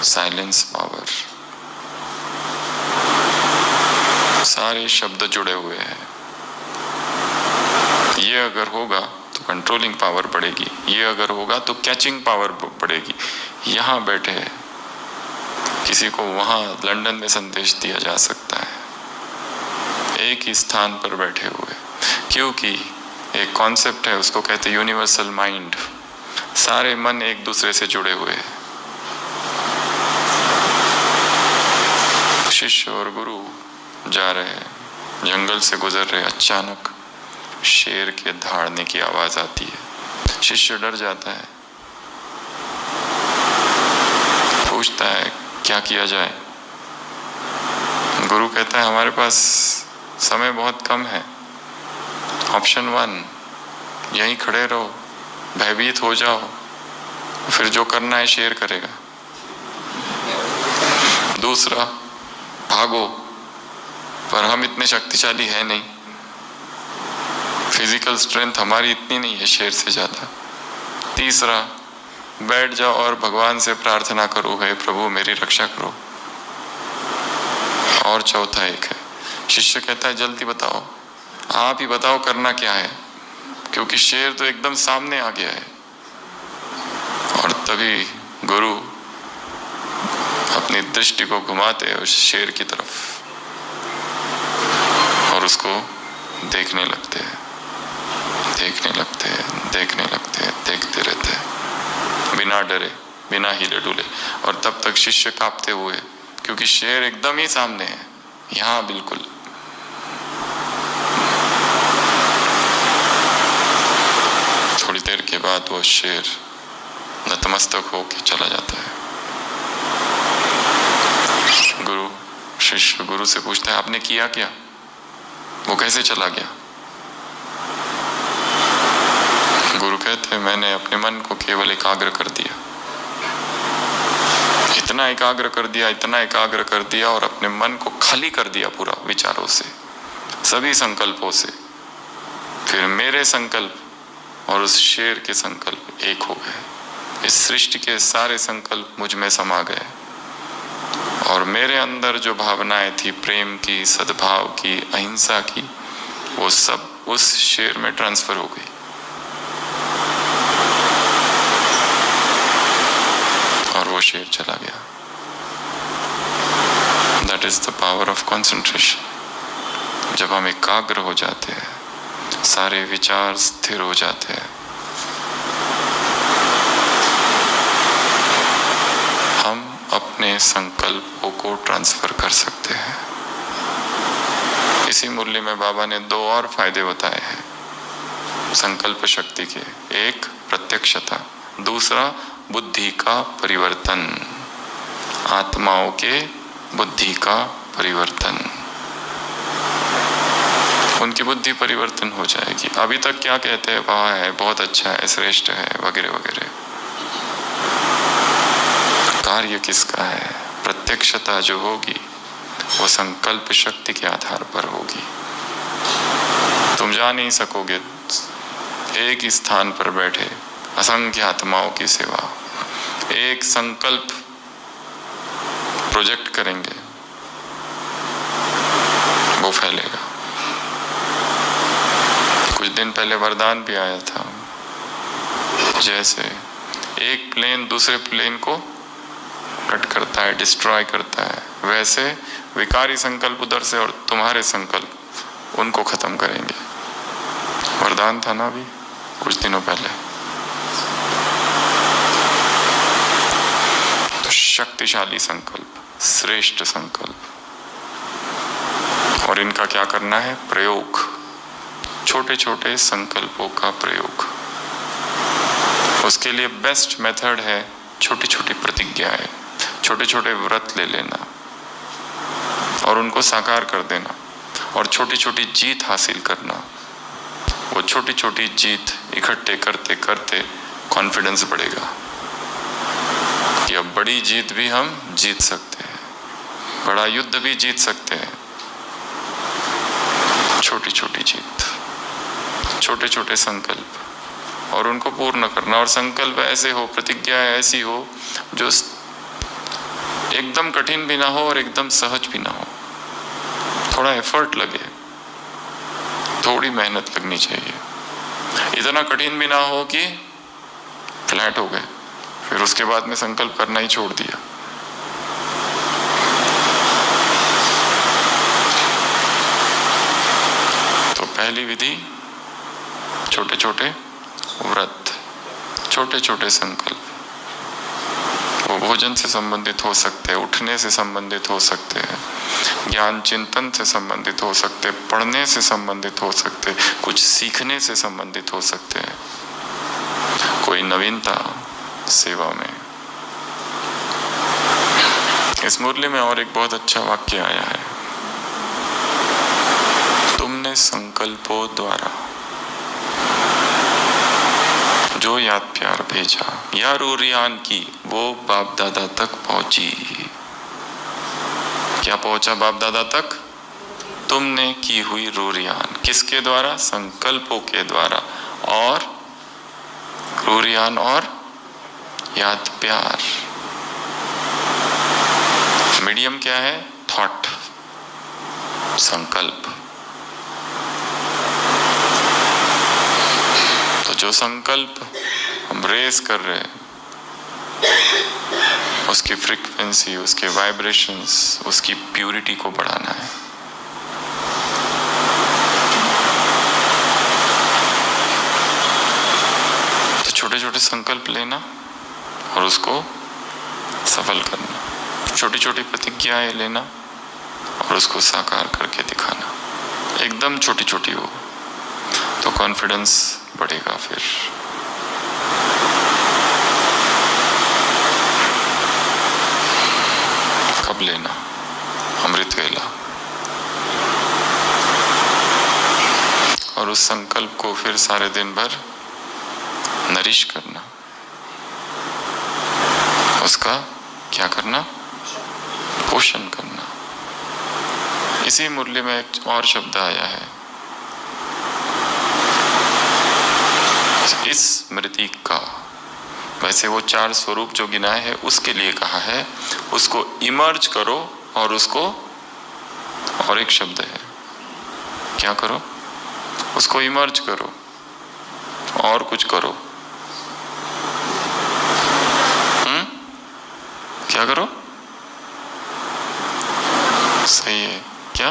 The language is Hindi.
साइलेंस पावर, सारे शब्द जुड़े हुए हैं। ये अगर होगा तो कंट्रोलिंग पावर बढ़ेगी, ये अगर होगा तो कैचिंग पावर बढ़ेगी। यहाँ बैठे हैं, किसी को वहाँ लंदन में संदेश दिया जा सकता है, एक ही स्थान पर बैठे हुए, क्योंकि एक कॉन्सेप्ट है, उसको कहते हैं यूनिवर्सल माइंड। सारे मन एक दूसरे से जुड़े हुए हैं। शिष्य और गुरु जा रहे हैं, जंगल से गुजर रहे, अचानक शेर के दहाड़ने की आवाज आती है। शिष्य डर जाता है, पूछता है क्या किया जाए। गुरु कहता है हमारे पास समय बहुत कम है। ऑप्शन 1, यहीं खड़े रहो, भयभीत हो जाओ, फिर जो करना है शेर करेगा। दूसरा, भागो, पर हम इतने शक्तिशाली है नहीं, फिजिकल स्ट्रेंथ हमारी इतनी नहीं है शेर से ज्यादा। तीसरा, बैठ जाओ और भगवान से प्रार्थना करो, हे प्रभु मेरी रक्षा करो। और चौथा एक है। शिष्य कहता है जल्दी बताओ, आप ही बताओ करना क्या है, क्योंकि शेर तो एकदम सामने आ गया है। और तभी गुरु अपनी दृष्टि को घुमाते हैं उस शेर की तरफ और उसको देखने लगते हैं, देखने लगते हैं, देखने लगते हैं, देखते रहते हैं बिना डरे, बिना हिले डुले। और तब तक शिष्य कांपते हुए, क्योंकि शेर एकदम ही सामने है, यहाँ बिल्कुल। थोड़ी देर के बाद वो शेर नतमस्तक होके चला जाता है। शिष्य गुरु से पूछता है आपने किया क्या, वो कैसे चला गया। गुरु कहते हैं मैंने अपने मन को केवल एकाग्र कर दिया, इतना एकाग्र कर दिया, इतना एकाग्र कर दिया, और अपने मन को खाली कर दिया पूरा विचारों से, सभी संकल्पों से। फिर मेरे संकल्प और उस शेर के संकल्प एक हो गए। इस सृष्टि के सारे संकल्प मुझ में समा गए, और मेरे अंदर जो भावनाएं थी, प्रेम की, सद्भाव की, अहिंसा की, वो सब उस शेर में ट्रांसफर हो गई। और वो शेर चला गया। That is the power of concentration। जब हम एकाग्र हो जाते हैं, सारे विचार स्थिर हो जाते हैं, हम अपने संकल्पों को ट्रांसफर कर सकते हैं। इसी मुरली में बाबा ने 2 और फायदे बताए हैं संकल्प शक्ति के। एक प्रत्यक्षता, दूसरा बुद्धि का परिवर्तन, आत्माओं के बुद्धि का परिवर्तन। उनकी बुद्धि परिवर्तन हो जाएगी। अभी तक क्या कहते हैं, वह है, बहुत अच्छा है, श्रेष्ठ है, वगैरह वगैरह। कार्य किसका है? प्रत्यक्षता जो होगी वो संकल्प शक्ति के आधार पर होगी। तुम जा नहीं सकोगे एक ही स्थान पर बैठे असंख्य आत्माओं की सेवा। एक संकल्प प्रोजेक्ट करेंगे, वो फैलेगा। कुछ दिन पहले वरदान भी आया था, जैसे एक प्लेन दूसरे प्लेन को कट करता है, डिस्ट्रॉय करता है, वैसे विकारी संकल्प उधर से और तुम्हारे संकल्प उनको खत्म करेंगे। वरदान था ना अभी कुछ दिनों पहले। तो शक्तिशाली संकल्प, श्रेष्ठ संकल्प, और इनका क्या करना है? प्रयोग, छोटे छोटे संकल्पों का प्रयोग। उसके लिए बेस्ट मेथड है छोटी छोटी प्रतिज्ञाएं, छोटे छोटे व्रत ले लेना और उनको साकार कर देना, और छोटी छोटी जीत हासिल करना। वो छोटी छोटी जीत इकट्ठे करते करते कॉन्फिडेंस बढ़ेगा कि अब बड़ी जीत भी हम जीत सकते हैं, बड़ा युद्ध भी जीत सकते हैं। छोटी छोटी जीत, छोटे छोटे संकल्प, और उनको पूर्ण करना। और संकल्प ऐसे हो, प्रतिज्ञा ऐसी हो जो एकदम कठिन भी ना हो और एकदम सहज भी ना हो, थोड़ा एफर्ट लगे, थोड़ी मेहनत लगनी चाहिए। इतना कठिन भी ना हो कि फ्लैट हो गए, फिर उसके बाद में संकल्प करना ही छोड़ दिया। तो पहली विधि, छोटे छोटे व्रत, छोटे छोटे संकल्प। वो भोजन से संबंधित हो सकते हैं, उठने से संबंधित हो सकते हैं, ज्ञान चिंतन से संबंधित हो सकते, पढ़ने से संबंधित हो सकते, कुछ सीखने से संबंधित हो सकते हैं, कोई नवीनता सेवा में। इस मुरली में और एक बहुत अच्छा वाक्य आया है, तुमने संकल्पों द्वारा जो याद प्यार भेजा, या रूरियान की वो बाप दादा तक पहुंची। क्या पहुंचा बाप दादा तक? तुमने की हुई रूरियान, किसके द्वारा? संकल्पों के द्वारा। और रूरियान और याद प्यार, मीडियम क्या है? थॉट, संकल्प। तो जो संकल्प हम रेस कर रहे हैं, उसकी फ्रीक्वेंसी, उसके वाइब्रेशंस, उसकी प्यूरिटी को बढ़ाना है। तो छोटे छोटे संकल्प लेना और उसको सफल करना, छोटी छोटी प्रतिज्ञाएं लेना और उसको साकार करके दिखाना। एकदम छोटी छोटी हो तो कॉन्फिडेंस बढ़ेगा। फिर कब लेना? अमृत वेला। और उस संकल्प को फिर सारे दिन भर नरिश करना, उसका क्या करना? पोषण करना। इसी मुरली में एक और शब्द आया है, इस स्मृति का। वैसे वो 4 स्वरूप जो गिनाए हैं उसके लिए कहा है, उसको इमर्ज करो और उसको, और एक शब्द है, क्या करो? उसको इमर्ज करो और कुछ करो। क्या करो? सही है क्या?